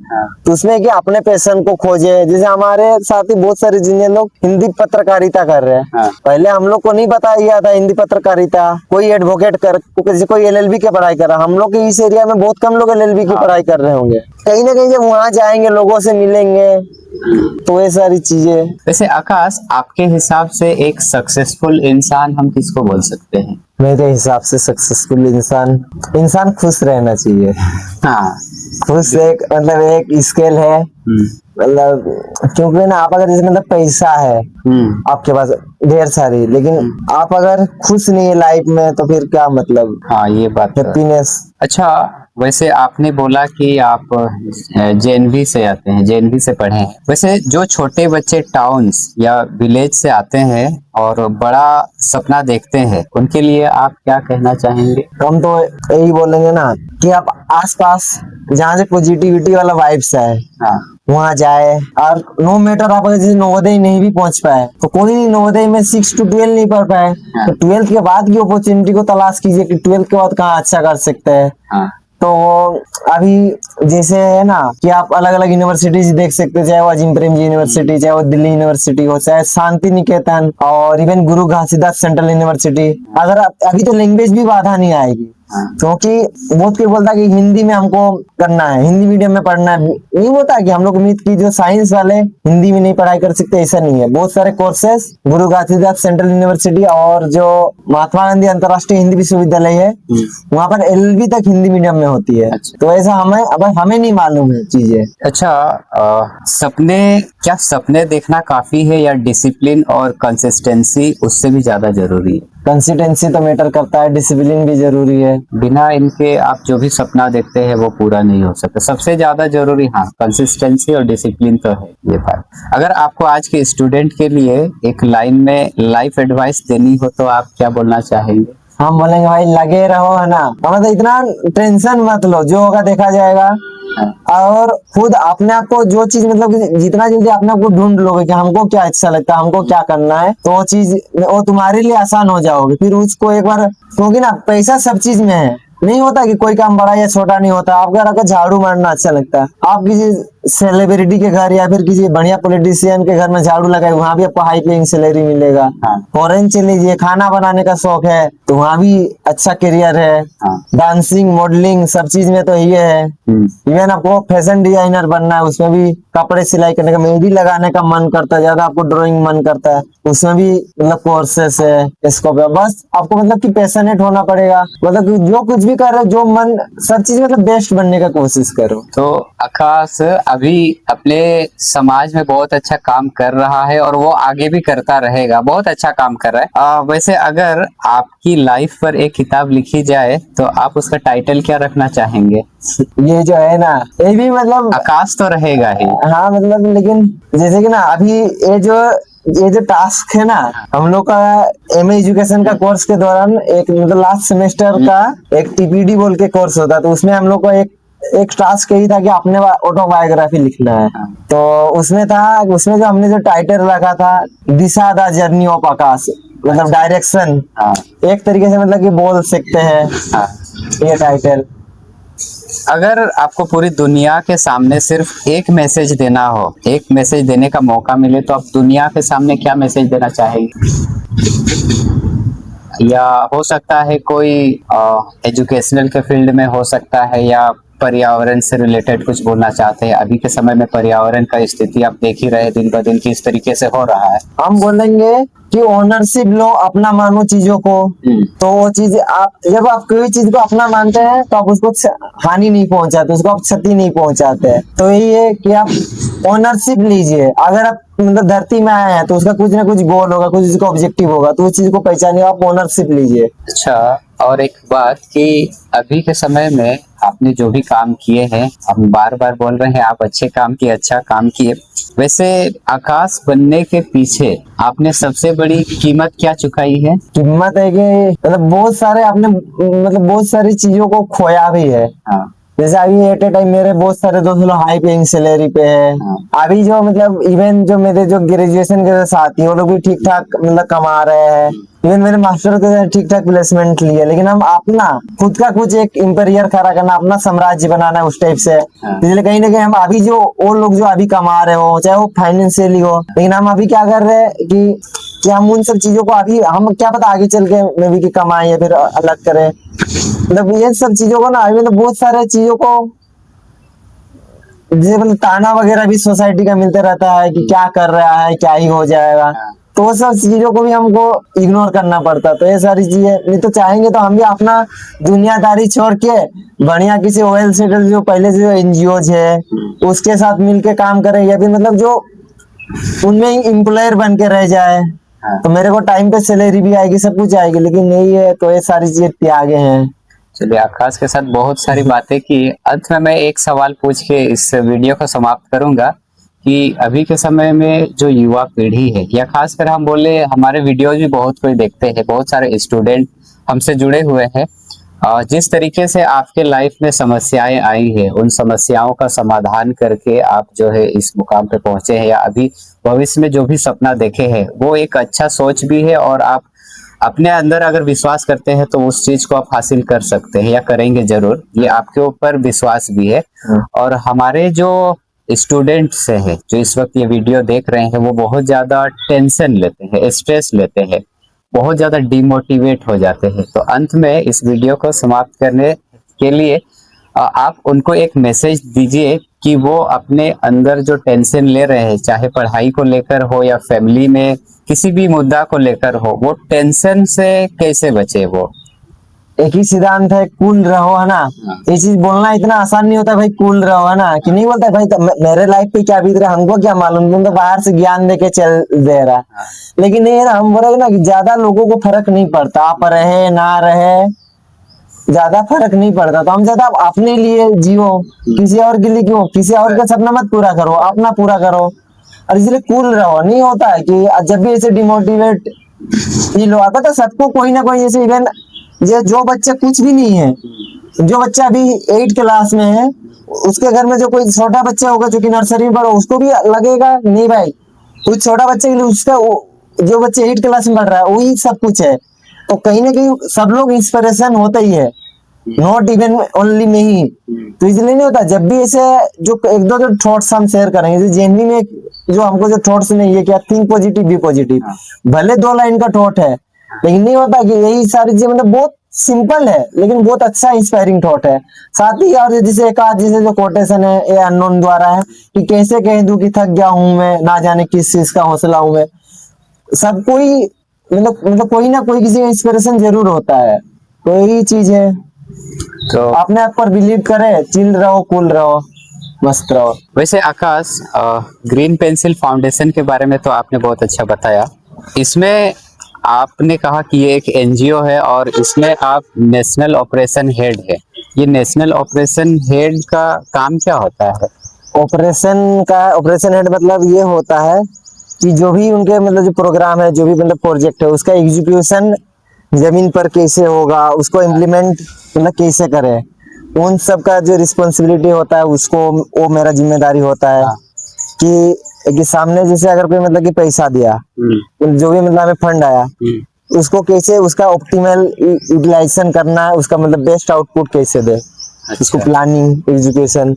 तो उसमें कि अपने पैशन को खोजे। जैसे हमारे साथ ही बहुत सारे इंजीनियर लोग हिंदी पत्रकारिता कर रहे हैं, पहले हम लोग को नहीं बताया गया था हिंदी पत्रकारिता। कोई एडवोकेट कर, जैसे कोई एलएलबी की पढ़ाई कर रहा, हम लोग के इस एरिया में बहुत कम लोग एलएलबी की पढ़ाई कर रहे होंगे। कहीं ना कहीं जब वहां जाएंगे, लोगों से मिलेंगे, तो ये सारी चीजें। वैसे आकाश, आपके हिसाब से एक सक्सेसफुल इंसान हम किसको बोल सकते हैं? मेरे हिसाब से सक्सेसफुल इंसान खुश रहना चाहिए। हाँ, खुश एक मतलब एक स्केल है, मतलब क्योंकि ना आप अगर जैसे मतलब पैसा है आपके पास ढेर सारी, लेकिन आप अगर खुश नहीं है लाइफ में तो फिर क्या मतलब। हाँ, ये बात तो है। हैप्पीनेस। अच्छा, वैसे आपने बोला कि आप जेएनवी से आते हैं, जेएनवी से पढ़े हैं। वैसे जो छोटे बच्चे टाउन्स या विलेज से आते हैं और बड़ा सपना देखते हैं, उनके लिए आप क्या कहना चाहेंगे? हम तो यही बोलेंगे ना कि आप आसपास जहाँ से पॉजिटिविटी वाला वाइब्स है वहाँ जाए। और नो मैटर आप अगर जैसे नवोदय नहीं भी पहुंच पाए तो कोई नवोदय में 6 to 12 नहीं पढ़ पाए तो 12th के बाद की अपॉर्चुनिटी को तलाश कीजिए कि 12th के बाद कहाँ अच्छा कर सकते हैं। तो अभी जैसे है ना कि आप अलग अलग यूनिवर्सिटीज देख सकते हैं, चाहे वो अजीम प्रेमजी यूनिवर्सिटी, चाहे वो दिल्ली यूनिवर्सिटी हो, चाहे शांति निकेतन, और इवन गुरु घासीदास सेंट्रल यूनिवर्सिटी। अगर अभी तो लैंग्वेज भी बाधा नहीं आएगी, क्योंकि बहुत कोई बोलता है कि हिंदी में हमको करना है, हिंदी मीडियम में पढ़ना है। नहीं होता कि हम लोग उम्मीद की जो साइंस वाले हिंदी में नहीं पढ़ाई कर सकते, ऐसा नहीं है। बहुत सारे कोर्सेस गुरु घासीदास सेंट्रल यूनिवर्सिटी और जो महात्मा गांधी अंतर्राष्ट्रीय हिंदी विश्वविद्यालय है वहाँ पर एलएलबी तक हिंदी मीडियम में होती है। तो ऐसा हमें नहीं मालूम है चीजें। अच्छा, सपने देखना काफी है या डिसिप्लिन और कंसिस्टेंसी उससे भी ज्यादा जरूरी है? कंसिस्टेंसी तो मैटर करता है, डिसिप्लिन भी जरूरी है। बिना इनके आप जो भी सपना देखते हैं वो पूरा नहीं हो सकता। सबसे ज्यादा जरूरी हाँ कंसिस्टेंसी और डिसिप्लिन तो है ये बात। अगर आपको आज के स्टूडेंट के लिए एक लाइन में लाइफ एडवाइस देनी हो तो आप क्या बोलना चाहेंगे? हम बोलेंगे भाई लगे रहो, है ना, मतलब इतना टेंशन मत लो, जो होगा देखा जाएगा। और खुद अपने आप को जो चीज मतलब जितना जल्दी अपने आप को ढूंढ लोगे कि हमको क्या अच्छा लगता है, हमको क्या करना है, तो वो चीज वो तुम्हारे लिए आसान हो जाओगे। फिर उसको एक बार, क्योंकि ना पैसा सब चीज में है, नहीं होता कि कोई काम बड़ा या छोटा नहीं होता। आपको अगर आपको झाड़ू मारना अच्छा लगता है, आप किसी सेलिब्रिटी के घर या फिर किसी बढ़िया पॉलिटिशियन के घर में झाड़ू लगाए, वहां भी आपको हाई पेइंग सैलरी मिलेगा। फॉरेन चले जाइए, खाना बनाने का शौक है तो वहाँ भी अच्छा करियर है। डांसिंग, मॉडलिंग सब चीज में तो ये है। इवन आपको फैशन डिजाइनर बनना है, उसमें भी कपड़े सिलाई करने का, मेहंदी लगाने का मन करता है, ज्यादा आपको ड्राइंग मन करता है, उसमें भी मतलब कोर्सेस है, स्कोप है। बस आपको मतलब कि पैशनेट होना पड़ेगा, मतलब कि जो कुछ भी कर रहे हो, जो मन सब चीज मतलब बेस्ट बनने का कोशिश करो। तो आकाश अभी अपने समाज में बहुत अच्छा काम कर रहा है और वो आगे भी करता रहेगा, बहुत अच्छा काम कर रहा है। वैसे अगर आपकी लाइफ पर एक किताब लिखी जाए तो आप उसका टाइटल क्या रखना चाहेंगे? ये जो है ना, ये भी मतलब आकाश तो रहेगा ही। हाँ मतलब, लेकिन जैसे कि ना अभी ये जो टास्क है ना, हम लोग का एमए एजुकेशन का कोर्स के दौरान एक मतलब लास्ट सेमेस्टर का एक टीपीडी बोल के कोर्स होता है, तो उसमें हम लोग को एक टास्क यही था कि अपने ऑटोबायोग्राफी लिखना है। तो उसमें जो हमने जो टाइटल रखा था, दिशा द जर्नी ऑफ आकाश, मतलब डायरेक्शन, एक तरीके से मतलब कि बोल सकते हैं ये टाइटल। अगर आपको पूरी दुनिया के सामने सिर्फ एक मैसेज देना हो, एक मैसेज देने का मौका मिले, तो आप दुनिया के सामने क्या मैसेज देना चाहेंगे? या हो सकता है कोई एजुकेशनल के फील्ड में हो सकता है, या पर्यावरण से रिलेटेड कुछ बोलना चाहते हैं? अभी के समय में पर्यावरण का स्थिति आप देख ही रहे हैं, दिन ब दिन किस तरीके से हो रहा है। हम बोलेंगे कि ओनरशिप लो, अपना मानो चीजों को। तो वो चीज आप जब आप कोई चीज को अपना मानते हैं तो आप उसको हानि नहीं पहुंचाते, उसको आप क्षति नहीं पहुंचाते। तो यही है कि आप ओनरशिप लीजिए। अगर आप मतलब धरती में आए हैं तो उसका कुछ ना कुछ गोल होगा, कुछ उसका ऑब्जेक्टिव होगा, तो उस चीज को पहचानिए, आप ओनरशिप लीजिए। अच्छा, और एक बात कि अभी के समय में आपने जो भी काम किए हैं, हम बार बार बोल रहे हैं आप अच्छे काम किए, अच्छा काम किए। वैसे आकाश बनने के पीछे आपने सबसे बड़ी कीमत क्या चुकाई है? कीमत है कि मतलब बहुत सारे आपने मतलब बहुत सारी चीजों को खोया भी है। हाँ। जैसे अभी एट ए टाइम मेरे बहुत सारे दोस्त लोग हाई पेइंग सैलरी पे है। अभी जो मतलब इवन जो मेरे जो ग्रेजुएशन के साथी वो लोग भी ठीक ठाक मतलब कमा रहे हैं। इवन मेरे मास्टर के ठीक ठाक प्लेसमेंट लिए। लेकिन हम अपना खुद का कुछ एक इंपीरियर खड़ा करना, अपना साम्राज्य बनाना है उस टाइप से। इसलिए कहीं ना कहीं हम अभी जो वो लोग जो अभी कमा रहे हो, चाहे वो फाइनेंशियली हो, लेकिन हम अभी क्या कर रहे हैं कि हम उन सब चीजों को अभी हम क्या पता आगे चल के मे भी कि कमाएं या फिर अलग करें। मतलब ये सब चीजों को ना अभी मतलब बहुत सारे चीजों को जैसे मतलब ताना वगैरह भी सोसाइटी का मिलते रहता है कि क्या कर रहा है, क्या ही हो जाएगा। तो वो सब चीजों को भी हमको इग्नोर करना पड़ता। तो ये सारी चीजें नहीं तो चाहेंगे तो हम भी अपना दुनियादारी छोड़ के बढ़िया किसी वेल सेटल जो पहले जो एनजीओ है उसके साथ मिलके काम करें, या फिर मतलब जो उनमें एम्प्लॉयर बन के रह जाए। तो मेरे को टाइम पे सैलरी भी आएगी, सब कुछ आएगी, लेकिन नहीं है तो ये सारी चीजें त्यागे हैं। चलिए, आकाश के साथ बहुत सारी बातें की। अंत में मैं एक सवाल पूछ के इस वीडियो को समाप्त करूंगा कि अभी के समय में जो युवा पीढ़ी है, या खासकर हम बोले हमारे वीडियोज भी बहुत कोई देखते हैं, बहुत सारे स्टूडेंट हमसे जुड़े हुए हैं। जिस तरीके से आपके लाइफ में समस्याएं आई है, उन समस्याओं का समाधान करके आप जो है इस मुकाम पे पहुंचे हैं, या अभी भविष्य में जो भी सपना देखे हैं वो एक अच्छा सोच भी है, और आप अपने अंदर अगर विश्वास करते हैं तो उस चीज को आप हासिल कर सकते हैं या करेंगे जरूर। ये आपके ऊपर विश्वास भी है। और हमारे जो स्टूडेंट्स हैं जो इस वक्त ये वीडियो देख रहे हैं, वो बहुत ज्यादा टेंशन लेते हैं, स्ट्रेस लेते हैं, बहुत ज्यादा डिमोटिवेट हो जाते हैं। तो अंत में इस वीडियो को समाप्त करने के लिए आप उनको एक मैसेज दीजिए कि वो अपने अंदर जो टेंशन ले रहे हैं, चाहे पढ़ाई को लेकर हो या फैमिली में किसी भी मुद्दा को लेकर हो, वो टेंशन से कैसे बचे। वो एक ही सिद्धांत है, कूल रहो, है ना। ये चीज बोलना इतना आसान नहीं होता भाई, कूल रहो, है ना। कि नहीं बोलता भाई मेरे लाइफ पे क्या बीत रहा है हमको क्या मालूम, तुम तो बाहर से ज्ञान देके चल दे रहा। लेकिन नहीं है ना, हम बोले ना कि ज्यादा लोगों को फर्क नहीं पड़ता, आप रहे ना रहे ज्यादा फर्क नहीं पड़ता। तो हम ज्यादा अपने लिए जियो, किसी और के लिए क्यों, किसी और का सपना मत पूरा करो, अपना पूरा करो। और इसलिए कूल रहो। नहीं होता है कि जब भी ऐसे डिमोटिवेट फील आता तो सबको कोई ना कोई जैसे इवन जो बच्चा कुछ भी नहीं है, जो बच्चा अभी 8 क्लास में है, उसके घर में जो कोई छोटा बच्चा होगा जो कि नर्सरी में पढ़ा, उसको भी लगेगा नहीं भाई कुछ छोटा बच्चे के लिए उसका जो बच्चे 8 क्लास में पढ़ रहा है वही सब कुछ है। तो कहीं ना कहीं सब लोग इंस्पिरेशन होता ही है, नॉट इवन ओनली में ही। तो इसलिए नहीं होता, जब भी ऐसे जो एक दो जो थॉट्स हम शेयर करेंगे, जेनवी में जो हमको जो थॉट्स नहीं है, क्या थिंक पॉजिटिव बी पॉजिटिव, भले 2 लाइन का थॉट है, लेकिन नहीं होता कि यही सारी चीजें मतलब बहुत सिंपल है लेकिन बहुत अच्छा इंस्पायरिंग थॉट है। साथ ही और जैसे एक आध जैसे जो कोटेशन है ये अननोन द्वारा है कि कैसे कह दूं कि थक गया हूं मैं, ना जाने किस चीज का हौसला हूं मैं। सब कोई मतलब कोई ना कोई किसी का इंस्पिरेशन जरूर होता है। तो यही चीज है, तो अपने आप पर बिलीव करे, चिल रहो, कूल रहो, मस्त रहो। वैसे आकाश, ग्रीन पेंसिल फाउंडेशन के बारे में तो आपने बहुत अच्छा बताया। इसमें आपने कहा कि ये एक एनजीओ है और इसमें आप नेशनल ऑपरेशन हेड है। ये नेशनल ऑपरेशन हेड का काम क्या होता है? ऑपरेशन हेड मतलब ये होता है कि जो भी उनके मतलब जो प्रोग्राम है, जो भी मतलब प्रोजेक्ट है, उसका एग्जीक्यूशन जमीन पर कैसे होगा, उसको इम्प्लीमेंट मतलब कैसे करे, उन सब का जो रिस्पॉन्सिबिलिटी होता है उसको वो मेरा जिम्मेदारी होता है। कि सामने जैसे अगर कोई मतलब कि पैसा दिया, जो भी मतलब हमें फंड आया, उसको कैसे उसका ऑप्टिमल यूटिलाइजेशन करना है, उसका मतलब बेस्ट आउटपुट कैसे दे। उसको प्लानिंग, एग्जीक्यूशन,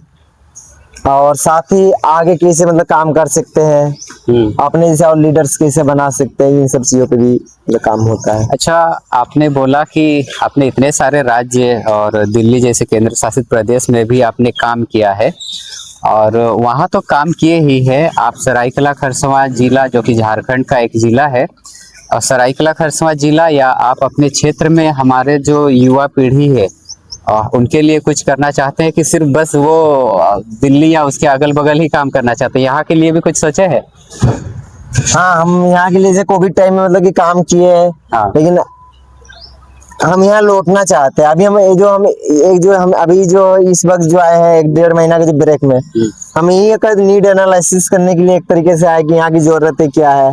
और साथ ही आगे कैसे मतलब काम कर सकते हैं, अपने जैसे और लीडर्स कैसे बना सकते हैं, इन सब चीजों पे भी मतलब काम होता है। अच्छा, आपने बोला कि आपने इतने सारे राज्य और दिल्ली जैसे केंद्र शासित प्रदेश में भी आपने काम किया है, और वहाँ तो काम किए ही है। आप सरायकेला खरसावां जिला, जो कि झारखंड का एक जिला है, और सरायकेला खरसावां जिला या आप अपने क्षेत्र में हमारे जो युवा पीढ़ी है उनके लिए कुछ करना चाहते हैं कि सिर्फ बस वो दिल्ली या उसके अगल बगल ही काम करना चाहते हैं? यहाँ के लिए भी कुछ सोचे हैं? हाँ, हम यहाँ के लिए जैसे कोविड टाइम में मतलब कि काम किए हैं, हाँ। लेकिन हम यहाँ लौटना चाहते हैं। अभी हम अभी जो इस वक्त जो आए हैं 1-1.5 महीना के जो ब्रेक में, हम यही कर नीड एनालिसिस करने के लिए एक तरीके से आए कि यहाँ की जरूरतें क्या है,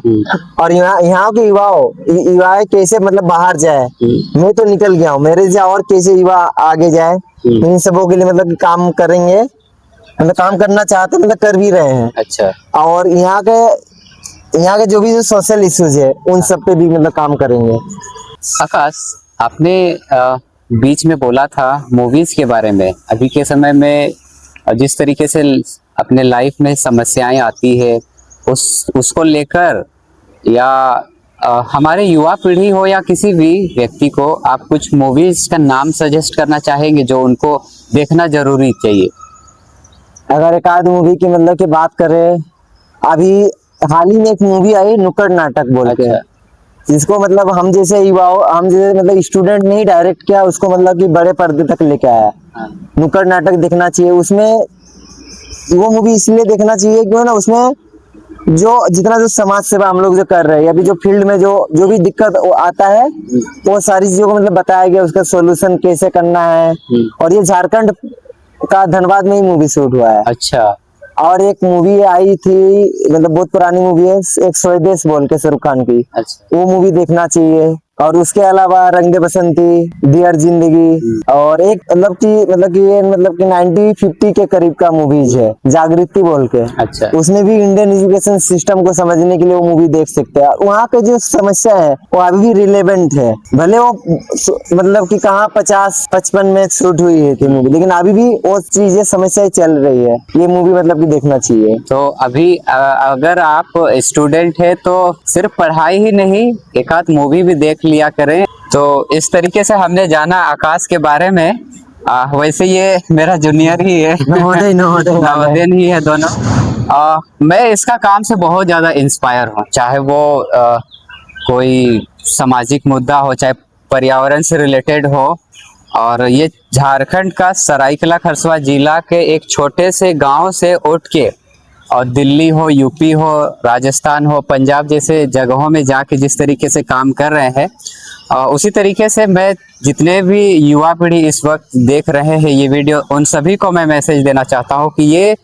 और यहाँ के युवा कैसे मतलब बाहर जाए। मैं तो निकल गया हूँ, मेरे जैसे और कैसे युवा आगे जाए, इन सबों के लिए मतलब कि काम करेंगे, मतलब काम करना चाहते हैं, मतलब कर भी रहे हैं। अच्छा। और यहाँ के जो भी सोशल इश्यूज है उन सब पे भी मतलब काम करेंगे। आकाश, आपने बीच में बोला था मूवीज के बारे में। अभी के समय में जिस तरीके से अपने लाइफ में समस्याएं आती है उसको लेकर, या हमारे युवा पीढ़ी हो या किसी भी व्यक्ति को आप कुछ मूवीज का नाम सजेस्ट करना चाहेंगे जो उनको देखना जरूरी चाहिए? अगर एक आध मूवी की मतलब की बात करें, अभी हाल ही में एक मूवी आई नुक्कड़ नाटक बोल के, जिसको मतलब हम जैसे मतलब स्टूडेंट नहीं डायरेक्ट किया, उसको मतलब कि बड़े पर्दे तक लेके आया। नुक्कड़ नाटक देखना चाहिए। उसमें वो मूवी इसलिए देखना चाहिए क्यों ना, उसमें जितना जो समाज सेवा हम लोग जो कर रहे हैं, अभी जो फील्ड में जो भी दिक्कत आता है, वो सारी चीजों को मतलब बताया गया, उसका सोल्यूशन कैसे करना है। और ये झारखंड का धनबाद में ही मूवी शूट हुआ है। अच्छा। और एक मूवी आई थी, मतलब बहुत पुरानी मूवी है, एक स्वदेश बोल के, शाहरुख खान की। अच्छा। वो मूवी देखना चाहिए। और उसके अलावा रंग दे बसंती, डियर जिंदगी, और एक मतलब कि 90-50 के करीब का मूवीज है, जागृति बोल के। अच्छा। उसमें भी इंडियन एजुकेशन सिस्टम को समझने के लिए वो मूवी देख सकते हैं। वहाँ के जो समस्या है वो अभी भी रिलेवेंट है, भले वो मतलब कि कहाँ 50-55 में शूट हुई है थी मूवी, लेकिन अभी भी वो चीजें समस्याएं चल रही है। ये मूवी मतलब कि देखना चाहिए। तो अभी अगर आप स्टूडेंट है तो सिर्फ पढ़ाई ही नहीं, एक आध मूवी भी देख लिया करें। तो इस तरीके से हमने जाना आकाश के बारे में। वैसे ये मेरा जूनियर ही है, नवोदय ही है दोनों। मैं इसका काम से बहुत ज़्यादा इंस्पायर हूँ, चाहे वो कोई सामाजिक मुद्दा हो, चाहे पर्यावरण से रिलेटेड हो। और ये झारखंड का सरायकेला खरसावां जिला के एक छोटे से गांव से उठ के और दिल्ली हो, यूपी हो, राजस्थान हो, पंजाब जैसे जगहों में जाके जिस तरीके से काम कर रहे हैं, उसी तरीके से मैं जितने भी युवा पीढ़ी इस वक्त देख रहे हैं ये वीडियो, उन सभी को मैं मैसेज देना चाहता हूँ कि ये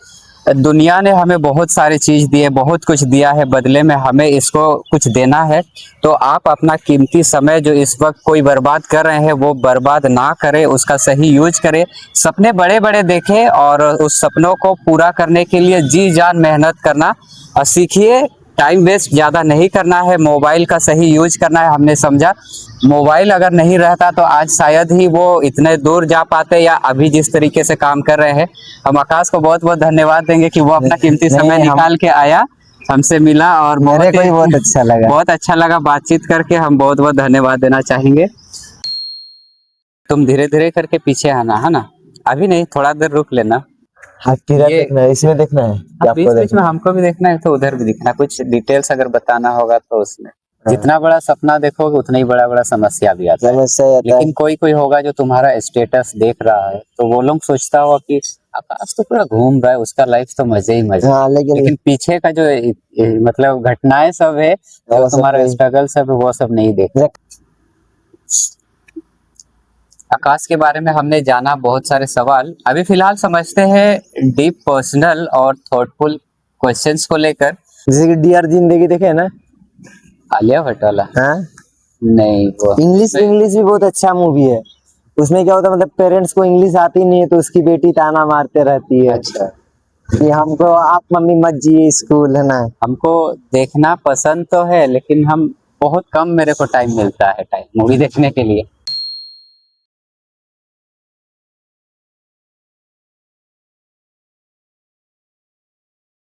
दुनिया ने हमें बहुत सारी चीज़ दी है, बहुत कुछ दिया है, बदले में हमें इसको कुछ देना है। तो आप अपना कीमती समय जो इस वक्त कोई बर्बाद कर रहे हैं वो बर्बाद ना करें, उसका सही यूज करें। सपने बड़े बड़े देखें और उस सपनों को पूरा करने के लिए जी जान मेहनत करना सीखिए। टाइम वेस्ट ज़्यादा नहीं करना है, मोबाइल का सही यूज करना है। हमने समझा मोबाइल अगर नहीं रहता तो आज शायद ही वो इतने दूर जा पाते या अभी जिस तरीके से काम कर रहे हैं। हम आकाश को बहुत बहुत धन्यवाद देंगे कि वो अपना कीमती समय निकाल के आया, हमसे मिला, और बहुत अच्छा लगा, बहुत अच्छा लगा बातचीत करके। हम बहुत बहुत धन्यवाद देना चाहेंगे। तुम धीरे धीरे करके पीछे आना, है ना? अभी नहीं, थोड़ा देर रुक लेना। हाँ, देखना है, इसमें देखना है, बीच बीच में हमको भी देखना है तो उधर भी दिखना, कुछ डिटेल्स अगर बताना होगा तो उसमें। जितना बड़ा सपना देखोगे उतना ही बड़ा बड़ा समस्या भी आता है। लेकिन कोई कोई होगा जो तुम्हारा स्टेटस देख रहा है तो वो लोग सोचता होगा कि आकाश तो पूरा घूम रहा है, उसका लाइफ तो मजे ही मजे। लेकिन पीछे का जो मतलब घटनाएं सब है, जो तुम्हारा स्ट्रगल सब है, वो सब नहीं देख। आकाश के बारे में हमने जाना बहुत सारे सवाल। अभी फिलहाल समझते हैं डीप पर्सनल और थॉटफुल क्वेश्चंस को लेकर। जैसे कि डियर जिंदगी देखे ना, आलिया भट्ट वाला? हाँ? नहीं, वो इंग्लिश भी बहुत अच्छा मूवी है। उसमें क्या होता है, मतलब पेरेंट्स को इंग्लिश आती नहीं है तो उसकी बेटी ताना मारते रहती है। अच्छा। कि हमको आप मम्मी मत जाइए स्कूल, है ना। हमको देखना पसंद तो है लेकिन हम बहुत कम, मेरे को टाइम मिलता है मूवी देखने के लिए।